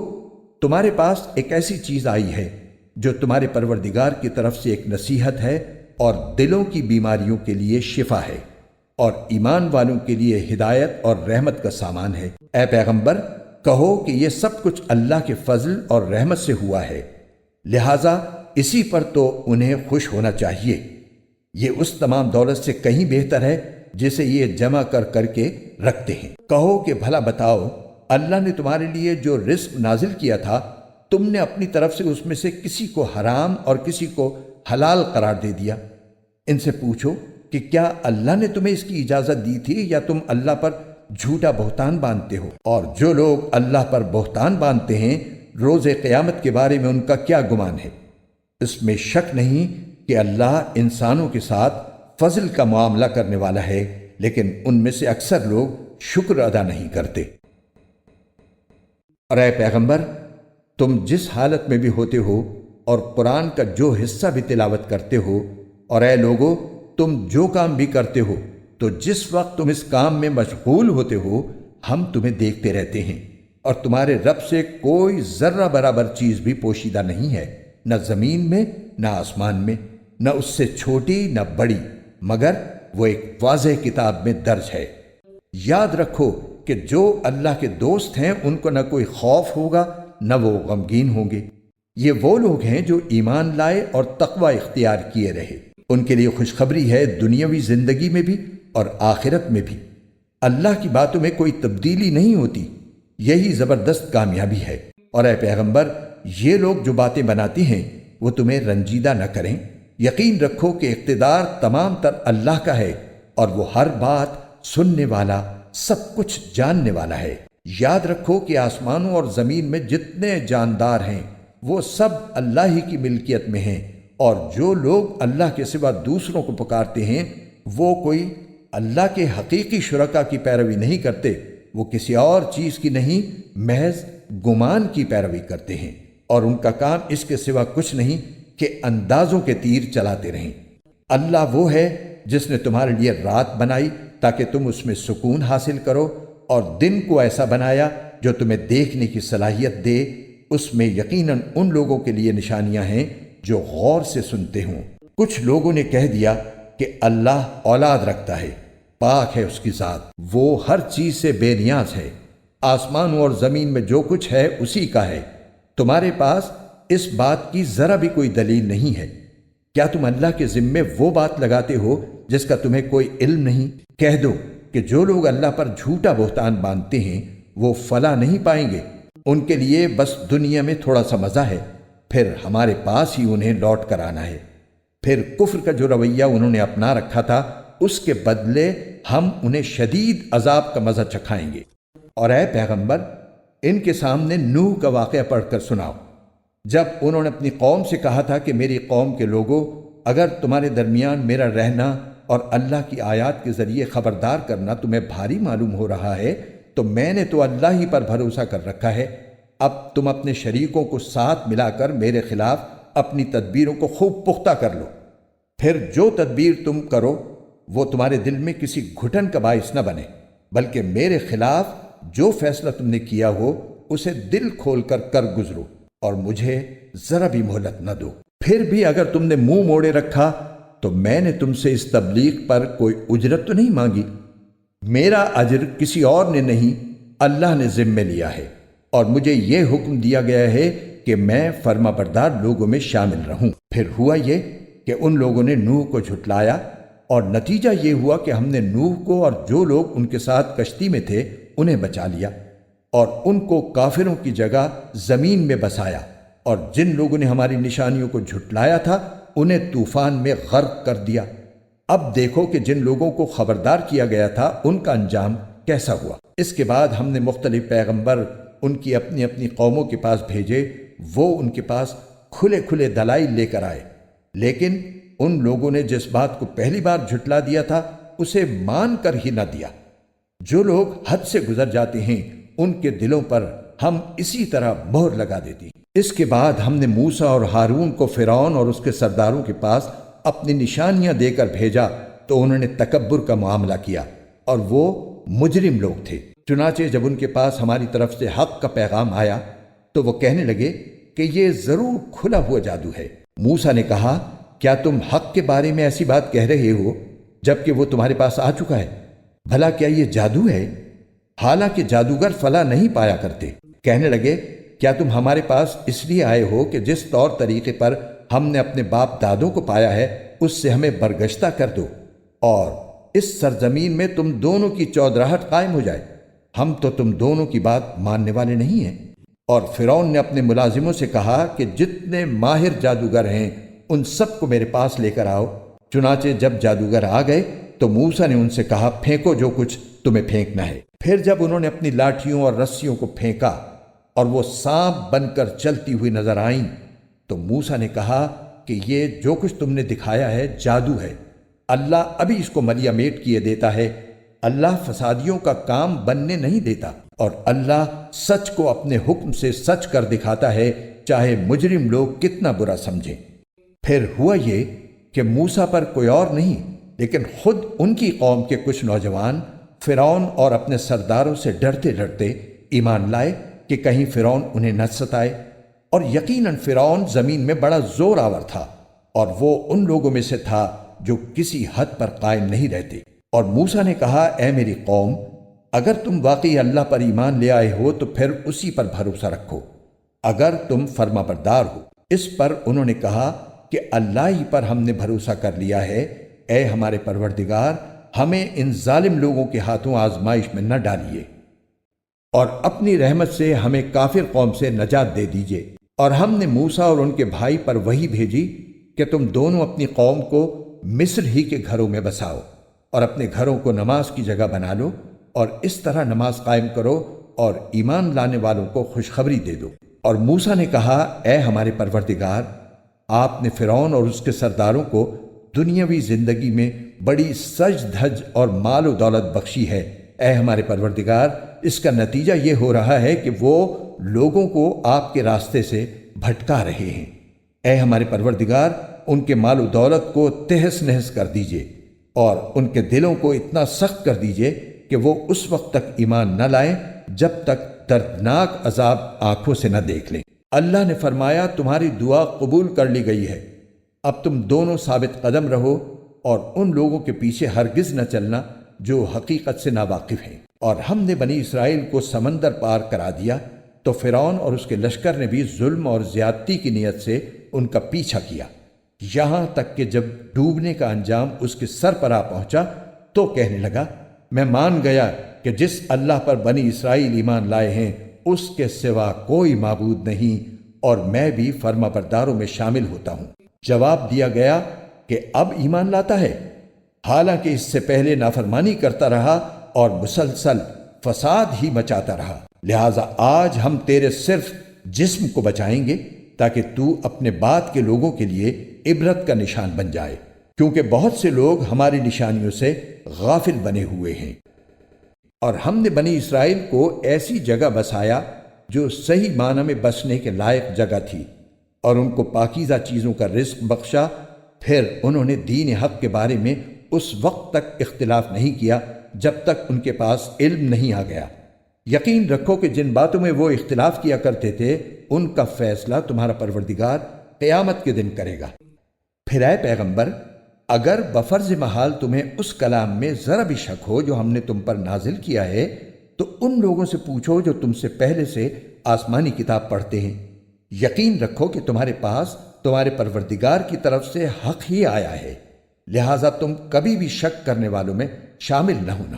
Speaker 1: تمہارے پاس ایک ایسی چیز آئی ہے جو تمہارے پروردگار کی طرف سے ایک نصیحت ہے اور دلوں کی بیماریوں کے لیے شفا ہے، اور ایمان والوں کے لیے ہدایت اور رحمت کا سامان ہے۔ اے پیغمبر، کہو کہ یہ سب کچھ اللہ کے فضل اور رحمت سے ہوا ہے، لہٰذا اسی پر تو انہیں خوش ہونا چاہیے۔ یہ اس تمام دولت سے کہیں بہتر ہے جسے یہ جمع کر کے رکھتے ہیں۔ کہو کہ بھلا بتاؤ، اللہ نے تمہارے لیے جو رزق نازل کیا تھا، تم نے اپنی طرف سے اس میں سے کسی کو حرام اور کسی کو حلال قرار دے دیا؟ ان سے پوچھو کہ کیا اللہ نے تمہیں اس کی اجازت دی تھی یا تم اللہ پر جھوٹا بہتان باندھتے ہو؟ اور جو لوگ اللہ پر بہتان باندھتے ہیں روز قیامت کے بارے میں ان کا کیا گمان ہے۔ اس میں شک نہیں کہ اللہ انسانوں کے ساتھ فضل کا معاملہ کرنے والا ہے، لیکن ان میں سے اکثر لوگ شکر ادا نہیں کرتے۔ اور اے پیغمبر، تم جس حالت میں بھی ہوتے ہو اور قرآن کا جو حصہ بھی تلاوت کرتے ہو، اور اے لوگو، تم جو کام بھی کرتے ہو، تو جس وقت تم اس کام میں مشغول ہوتے ہو ہم تمہیں دیکھتے رہتے ہیں، اور تمہارے رب سے کوئی ذرہ برابر چیز بھی پوشیدہ نہیں ہے، نہ زمین میں نہ آسمان میں، نہ اس سے چھوٹی نہ بڑی، مگر وہ ایک واضح کتاب میں درج ہے۔ یاد رکھو کہ جو اللہ کے دوست ہیں ان کو نہ کوئی خوف ہوگا نہ وہ غمگین ہوں گے۔ یہ وہ لوگ ہیں جو ایمان لائے اور تقوی اختیار کیے رہے، ان کے لیے خوشخبری ہے دنیاوی زندگی میں بھی اور آخرت میں بھی۔ اللہ کی باتوں میں کوئی تبدیلی نہیں ہوتی، یہی زبردست کامیابی ہے۔ اور اے پیغمبر، یہ لوگ جو باتیں بناتی ہیں وہ تمہیں رنجیدہ نہ کریں۔ یقین رکھو کہ اقتدار تمام تر اللہ کا ہے، اور وہ ہر بات سننے والا، سب کچھ جاننے والا ہے۔ یاد رکھو کہ آسمانوں اور زمین میں جتنے جاندار ہیں وہ سب اللہ ہی کی ملکیت میں ہیں، اور جو لوگ اللہ کے سوا دوسروں کو پکارتے ہیں وہ کوئی اللہ کے حقیقی شرکا کی پیروی نہیں کرتے، وہ کسی اور چیز کی نہیں، محض گمان کی پیروی کرتے ہیں، اور ان کا کام اس کے سوا کچھ نہیں کہ اندازوں کے تیر چلاتے رہیں۔ اللہ وہ ہے جس نے تمہارے لیے رات بنائی تاکہ تم اس میں سکون حاصل کرو، اور دن کو ایسا بنایا جو تمہیں دیکھنے کی صلاحیت دے۔ اس میں یقیناً ان لوگوں کے لیے نشانیاں ہیں جو غور سے سنتے ہوں۔ کچھ لوگوں نے کہہ دیا کہ اللہ اولاد رکھتا ہے، پاک ہے اس کی ذات، وہ ہر چیز سے بے نیاز ہے، آسمانوں اور زمین میں جو کچھ ہے اسی کا ہے۔ تمہارے پاس اس بات کی ذرا بھی کوئی دلیل نہیں ہے۔ کیا تم اللہ کے ذمے وہ بات لگاتے ہو جس کا تمہیں کوئی علم نہیں؟ کہہ دو کہ جو لوگ اللہ پر جھوٹا بہتان باندھتے ہیں وہ فلاح نہیں پائیں گے، ان کے لیے بس دنیا میں تھوڑا سا مزہ ہے، پھر ہمارے پاس ہی انہیں لوٹ کر آنا ہے۔ پھر کفر کا جو رویہ انہوں نے اپنا رکھا تھا اس کے بدلے ہم انہیں شدید عذاب کا مزہ چکھائیں گے۔ اور اے پیغمبر، ان کے سامنے نوح کا واقعہ پڑھ کر سناؤ، جب انہوں نے اپنی قوم سے کہا تھا کہ میری قوم کے لوگوں، اگر تمہارے درمیان میرا رہنا اور اللہ کی آیات کے ذریعے خبردار کرنا تمہیں بھاری معلوم ہو رہا ہے تو میں نے تو اللہ ہی پر بھروسہ کر رکھا ہے، اب تم اپنے شریکوں کو ساتھ ملا کر میرے خلاف اپنی تدبیروں کو خوب پختہ کر لو، پھر جو تدبیر تم کرو وہ تمہارے دل میں کسی گھٹن کا باعث نہ بنے، بلکہ میرے خلاف جو فیصلہ تم نے کیا ہو اسے دل کھول کر کر گزرو، اور مجھے ذرا بھی مہلت نہ دو۔ پھر بھی اگر تم نے منہ موڑے رکھا تو میں نے تم سے اس تبلیغ پر کوئی اجرت تو نہیں مانگی، میرا اجر کسی اور نے نہیں، اللہ نے ذمہ لیا ہے، اور مجھے یہ حکم دیا گیا ہے کہ میں فرما بردار لوگوں میں شامل رہوں۔ پھر ہوا یہ کہ ان لوگوں نے نوح کو جھٹلایا، اور نتیجہ یہ ہوا کہ ہم نے نوح کو اور جو لوگ ان کے ساتھ کشتی میں تھے انہیں بچا لیا، اور ان کو کافروں کی جگہ زمین میں بسایا، اور جن لوگوں نے ہماری نشانیوں کو جھٹلایا تھا انہیں طوفان میں غرق کر دیا۔ اب دیکھو کہ جن لوگوں کو خبردار کیا گیا تھا ان کا انجام کیسا ہوا۔ اس کے بعد ہم نے مختلف پیغمبر ان کی اپنی اپنی قوموں کے پاس بھیجے، وہ ان کے پاس کھلے کھلے دلائل لے کر آئے، لیکن ان لوگوں نے جس بات کو پہلی بار جھٹلا دیا تھا اسے مان کر ہی نہ دیا۔ جو لوگ حد سے گزر جاتے ہیں ان کے دلوں پر ہم اسی طرح مہر لگا دیتی۔ اس کے بعد ہم نے موسیٰ اور ہارون کو فرعون اور اس کے سرداروں کے پاس اپنی نشانیاں دے کر بھیجا تو انہوں نے تکبر کا معاملہ کیا، اور وہ مجرم لوگ تھے۔ چنانچہ جب ان کے پاس ہماری طرف سے حق کا پیغام آیا تو وہ کہنے لگے کہ یہ ضرور کھلا ہوا جادو ہے۔ موسیٰ نے کہا، کیا تم حق کے بارے میں ایسی بات کہہ رہے ہو جبکہ وہ تمہارے پاس آ چکا ہے؟ بھلا کیا یہ جادو ہے؟ حالانکہ جادوگر فلاح نہیں پایا کرتے۔ کہنے لگے، کیا تم ہمارے پاس اس لیے آئے ہو کہ جس طور طریقے پر ہم نے اپنے باپ دادوں کو پایا ہے اس سے ہمیں برگشتہ کر دو، اور اس سرزمین میں تم دونوں کی چودراہٹ قائم ہو جائے؟ ہم تو تم دونوں کی بات ماننے والے نہیں ہیں۔ اور فرعون نے اپنے ملازموں سے کہا کہ جتنے ماہر جادوگر ہیں ان سب کو میرے پاس لے کر آؤ۔ چنانچہ جب جادوگر آ گئے تو موسیٰ نے ان سے کہا، پھینکو جو کچھ تمہیں پھینکنا ہے۔ پھر جب انہوں نے اپنی لاٹھیوں اور رسیوں کو پھینکا اور وہ سانپ بن کر چلتی ہوئی نظر آئیں تو موسیٰ نے کہا کہ یہ جو کچھ تم نے دکھایا ہے جادو ہے، اللہ ابھی اس کو ملیا میٹ کیے دیتا ہے، اللہ فسادیوں کا کام بننے نہیں دیتا، اور اللہ سچ کو اپنے حکم سے سچ کر دکھاتا ہے چاہے مجرم لوگ کتنا برا سمجھیں۔ پھر ہوا یہ کہ موسیٰ پر کوئی اور نہیں لیکن خود ان کی قوم کے کچھ نوجوان فرعون اور اپنے سرداروں سے ڈرتے ڈرتے ایمان لائے کہ کہیں فرعون انہیں نہ ستائے، اور یقیناً فرعون زمین میں بڑا زور آور تھا اور وہ ان لوگوں میں سے تھا جو کسی حد پر قائم نہیں رہتے۔ اور موسیٰ نے کہا، اے میری قوم، اگر تم واقعی اللہ پر ایمان لے آئے ہو تو پھر اسی پر بھروسہ رکھو اگر تم فرما بردار ہو۔ اس پر انہوں نے کہا کہ اللہ ہی پر ہم نے بھروسہ کر لیا ہے، اے ہمارے پروردگار، ہمیں ان ظالم لوگوں کے ہاتھوں آزمائش میں نہ ڈالیے اور اپنی رحمت سے ہمیں کافر قوم سے نجات دے دیجئے۔ اور ہم نے موسیٰ اور ان کے بھائی پر وحی بھیجی کہ تم دونوں اپنی قوم کو مصر ہی کے گھروں میں بساؤ اور اپنے گھروں کو نماز کی جگہ بنا لو، اور اس طرح نماز قائم کرو اور ایمان لانے والوں کو خوشخبری دے دو۔ اور موسیٰ نے کہا، اے ہمارے پروردگار، آپ نے فرعون اور اس کے سرداروں کو دنیاوی زندگی میں بڑی سج دھج اور مال و دولت بخشی ہے، اے ہمارے پروردگار، اس کا نتیجہ یہ ہو رہا ہے کہ وہ لوگوں کو آپ کے راستے سے بھٹکا رہے ہیں۔ اے ہمارے پروردگار، ان کے مال و دولت کو تہس نہس کر دیجئے اور ان کے دلوں کو اتنا سخت کر دیجئے کہ وہ اس وقت تک ایمان نہ لائیں جب تک دردناک عذاب آنکھوں سے نہ دیکھ لیں۔ اللہ نے فرمایا، تمہاری دعا قبول کر لی گئی ہے، اب تم دونوں ثابت قدم رہو اور ان لوگوں کے پیچھے ہرگز نہ چلنا جو حقیقت سے ناواقف ہیں۔ اور ہم نے بنی اسرائیل کو سمندر پار کرا دیا تو فرعون اور اس کے لشکر نے بھی ظلم اور زیادتی کی نیت سے ان کا پیچھا کیا، یہاں تک کہ جب ڈوبنے کا انجام اس کے سر پر آ پہنچا تو کہنے لگا، میں مان گیا کہ جس اللہ پر بنی اسرائیل ایمان لائے ہیں اس کے سوا کوئی معبود نہیں، اور میں بھی فرما برداروں میں شامل ہوتا ہوں۔ جواب دیا گیا کہ اب ایمان لاتا ہے، حالانکہ اس سے پہلے نافرمانی کرتا رہا اور مسلسل فساد ہی مچاتا رہا، لہٰذا آج ہم تیرے صرف جسم کو بچائیں گے تاکہ تو اپنے بعد کے لوگوں کے لیے عبرت کا نشان بن جائے، کیونکہ بہت سے لوگ ہماری نشانیوں سے غافل بنے ہوئے ہیں۔ اور ہم نے بنی اسرائیل کو ایسی جگہ بسایا جو صحیح معنی میں بسنے کے لائق جگہ تھی، اور ان کو پاکیزہ چیزوں کا رزق بخشا۔ پھر انہوں نے دین حق کے بارے میں اس وقت تک اختلاف نہیں کیا جب تک ان کے پاس علم نہیں آ گیا۔ یقین رکھو کہ جن باتوں میں وہ اختلاف کیا کرتے تھے ان کا فیصلہ تمہارا پروردگار قیامت کے دن کرے گا۔ پھر اے پیغمبر، اگر بفرض محال تمہیں اس کلام میں ذرا بھی شک ہو جو ہم نے تم پر نازل کیا ہے تو ان لوگوں سے پوچھو جو تم سے پہلے سے آسمانی کتاب پڑھتے ہیں۔ یقین رکھو کہ تمہارے پاس تمہارے پروردگار کی طرف سے حق ہی آیا ہے، لہٰذا تم کبھی بھی شک کرنے والوں میں شامل نہ ہونا،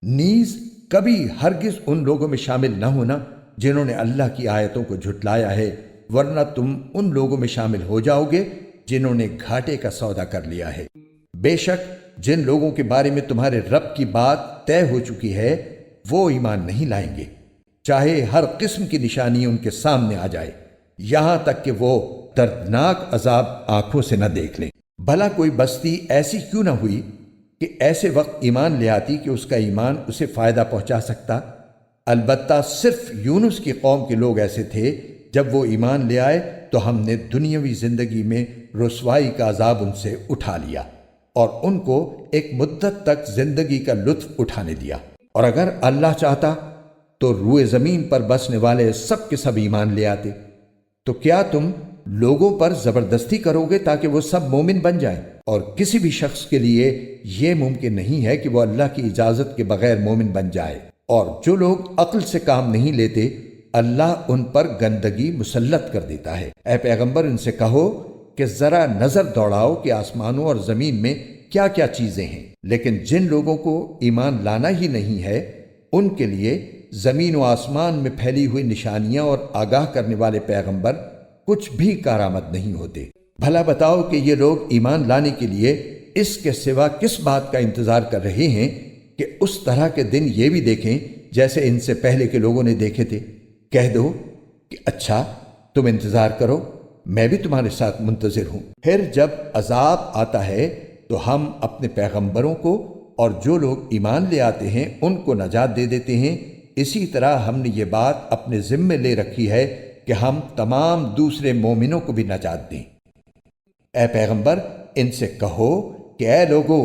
Speaker 1: نیز کبھی ہرگز ان لوگوں میں شامل نہ ہونا جنہوں نے اللہ کی آیتوں کو جھٹلایا ہے، ورنہ تم ان لوگوں میں شامل ہو جاؤ گے جنہوں نے گھاٹے کا سودا کر لیا ہے۔ بے شک جن لوگوں کے بارے میں تمہارے رب کی بات طے ہو چکی ہے وہ ایمان نہیں لائیں گے، چاہے ہر قسم کی نشانی ان کے سامنے آ جائے، یہاں تک کہ وہ دردناک عذاب آنکھوں سے نہ دیکھ لیں۔ بھلا کوئی بستی ایسی کیوں نہ ہوئی کہ ایسے وقت ایمان لے آتی کہ اس کا ایمان اسے فائدہ پہنچا سکتا؟ البتہ صرف یونس کی قوم کے لوگ ایسے تھے، جب وہ ایمان لے آئے تو ہم نے دنیاوی زندگی میں رسوائی کا عذاب ان سے اٹھا لیا اور ان کو ایک مدت تک زندگی کا لطف اٹھانے دیا۔ اور اگر اللہ چاہتا تو روئے زمین پر بسنے والے سب کے سب ایمان لے آتے۔ تو کیا تم لوگوں پر زبردستی کرو گے تاکہ وہ سب مومن بن جائیں؟ اور کسی بھی شخص کے لیے یہ ممکن نہیں ہے کہ وہ اللہ کی اجازت کے بغیر مومن بن جائے، اور جو لوگ عقل سے کام نہیں لیتے اللہ ان پر گندگی مسلط کر دیتا ہے۔ اے پیغمبر، ان سے کہو کہ ذرا نظر دوڑاؤ کہ آسمانوں اور زمین میں کیا کیا چیزیں ہیں، لیکن جن لوگوں کو ایمان لانا ہی نہیں ہے ان کے لیے زمین و آسمان میں پھیلی ہوئی نشانیاں اور آگاہ کرنے والے پیغمبر کچھ بھی کارآمد نہیں ہوتے۔ بھلا بتاؤ کہ یہ لوگ ایمان لانے کے لیے اس کے سوا کس بات کا انتظار کر رہے ہیں کہ اس طرح کے دن یہ بھی دیکھیں جیسے ان سے پہلے کے لوگوں نے دیکھے تھے؟ کہہ دو کہ اچھا تم انتظار کرو، میں بھی تمہارے ساتھ منتظر ہوں۔ پھر جب عذاب آتا ہے تو ہم اپنے پیغمبروں کو اور جو لوگ ایمان لے آتے ہیں ان کو نجات دے دیتے ہیں۔ اسی طرح ہم نے یہ بات اپنے ذمے لے رکھی ہے کہ ہم تمام دوسرے مومنوں کو بھی نجات دیں۔ اے پیغمبر ان سے کہو کہ اے لوگو،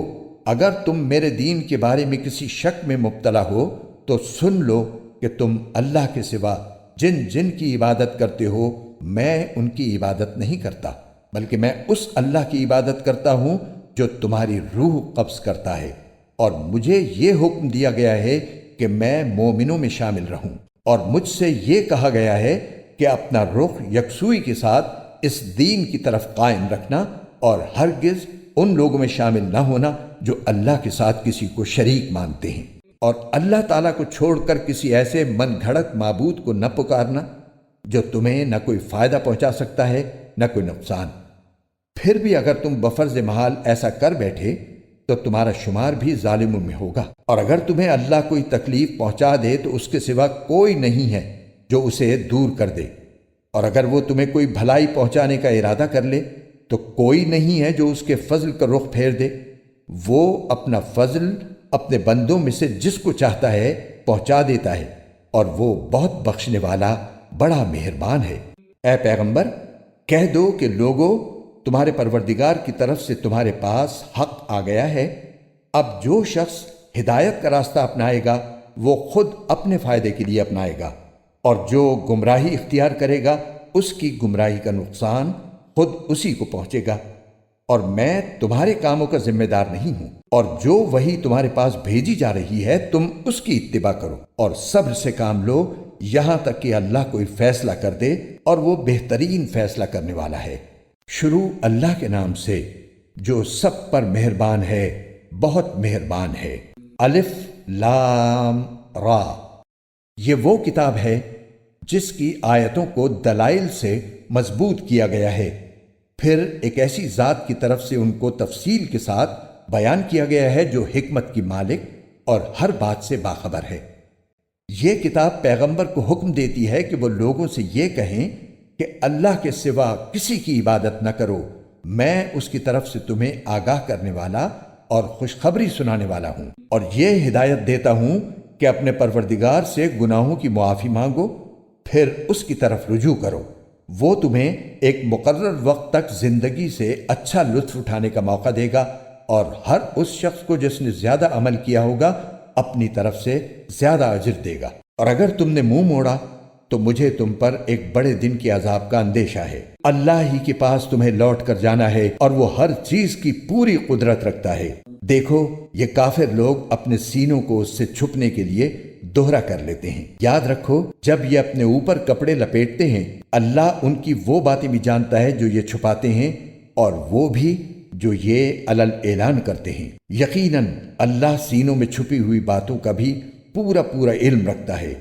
Speaker 1: اگر تم میرے دین کے بارے میں کسی شک میں مبتلا ہو تو سن لو کہ تم اللہ کے سوا جن جن کی عبادت کرتے ہو میں ان کی عبادت نہیں کرتا، بلکہ میں اس اللہ کی عبادت کرتا ہوں جو تمہاری روح قبض کرتا ہے، اور مجھے یہ حکم دیا گیا ہے کہ میں مومنوں میں شامل رہوں، اور مجھ سے یہ کہا گیا ہے کہ اپنا رخ یکسوئی کے ساتھ اس دین کی طرف قائم رکھنا اور ہرگز ان لوگوں میں شامل نہ ہونا جو اللہ کے ساتھ کسی کو شریک مانتے ہیں، اور اللہ تعالیٰ کو چھوڑ کر کسی ایسے من گھڑت معبود کو نہ پکارنا جو تمہیں نہ کوئی فائدہ پہنچا سکتا ہے نہ کوئی نقصان۔ پھر بھی اگر تم بفرض محال ایسا کر بیٹھے تو تمہارا شمار بھی ظالموں میں ہوگا، اور اگر تمہیں اللہ کوئی تکلیف پہنچا دے تو اس کے سوا کوئی نہیں ہے جو اسے دور کر دے، اور اگر وہ تمہیں کوئی بھلائی پہنچانے کا ارادہ کر لے تو کوئی نہیں ہے جو اس کے فضل کا رخ پھیر دے۔ وہ اپنا فضل اپنے بندوں میں سے جس کو چاہتا ہے پہنچا دیتا ہے، اور وہ بہت بخشنے والا بڑا مہربان ہے۔ اے پیغمبر کہہ دو کہ لوگو، تمہارے پروردگار کی طرف سے تمہارے پاس حق آ گیا ہے۔ اب جو شخص ہدایت کا راستہ اپنائے گا وہ خود اپنے فائدے کے لیے اپنائے گا، اور جو گمراہی اختیار کرے گا اس کی گمراہی کا نقصان خود اسی کو پہنچے گا، اور میں تمہارے کاموں کا ذمہ دار نہیں ہوں۔ اور جو وحی تمہارے پاس بھیجی جا رہی ہے تم اس کی اتباع کرو اور صبر سے کام لو یہاں تک کہ اللہ کوئی فیصلہ کر دے، اور وہ بہترین فیصلہ کرنے والا ہے۔ شروع اللہ کے نام سے جو سب پر مہربان ہے، بہت مہربان ہے۔ الف لام را، یہ وہ کتاب ہے جس کی آیتوں کو دلائل سے مضبوط کیا گیا ہے، پھر ایک ایسی ذات کی طرف سے ان کو تفصیل کے ساتھ بیان کیا گیا ہے جو حکمت کی مالک اور ہر بات سے باخبر ہے۔ یہ کتاب پیغمبر کو حکم دیتی ہے کہ وہ لوگوں سے یہ کہیں کہ اللہ کے سوا کسی کی عبادت نہ کرو، میں اس کی طرف سے تمہیں آگاہ کرنے والا اور خوشخبری سنانے والا ہوں، اور یہ ہدایت دیتا ہوں کہ اپنے پروردگار سے گناہوں کی معافی مانگو، پھر اس کی طرف رجوع کرو۔ وہ تمہیں ایک مقرر وقت تک زندگی سے اچھا لطف اٹھانے کا موقع دے گا، اور ہر اس شخص کو جس نے زیادہ عمل کیا ہوگا اپنی طرف سے زیادہ اجر دے گا، اور اگر تم نے منہ موڑا تو مجھے تم پر ایک بڑے دن کے عذاب کا اندیشہ ہے۔ اللہ ہی کے پاس تمہیں لوٹ کر جانا ہے، اور وہ ہر چیز کی پوری قدرت رکھتا ہے۔ دیکھو یہ کافر لوگ اپنے سینوں کو اس سے چھپنے کے لیے دوہرا کر لیتے ہیں۔ یاد رکھو جب یہ اپنے اوپر کپڑے لپیٹتے ہیں اللہ ان کی وہ باتیں بھی جانتا ہے جو یہ چھپاتے ہیں، اور وہ بھی جو یہ علل اعلان کرتے ہیں۔ یقیناً اللہ سینوں میں چھپی ہوئی باتوں کا بھی پورا علم رکھتا ہے۔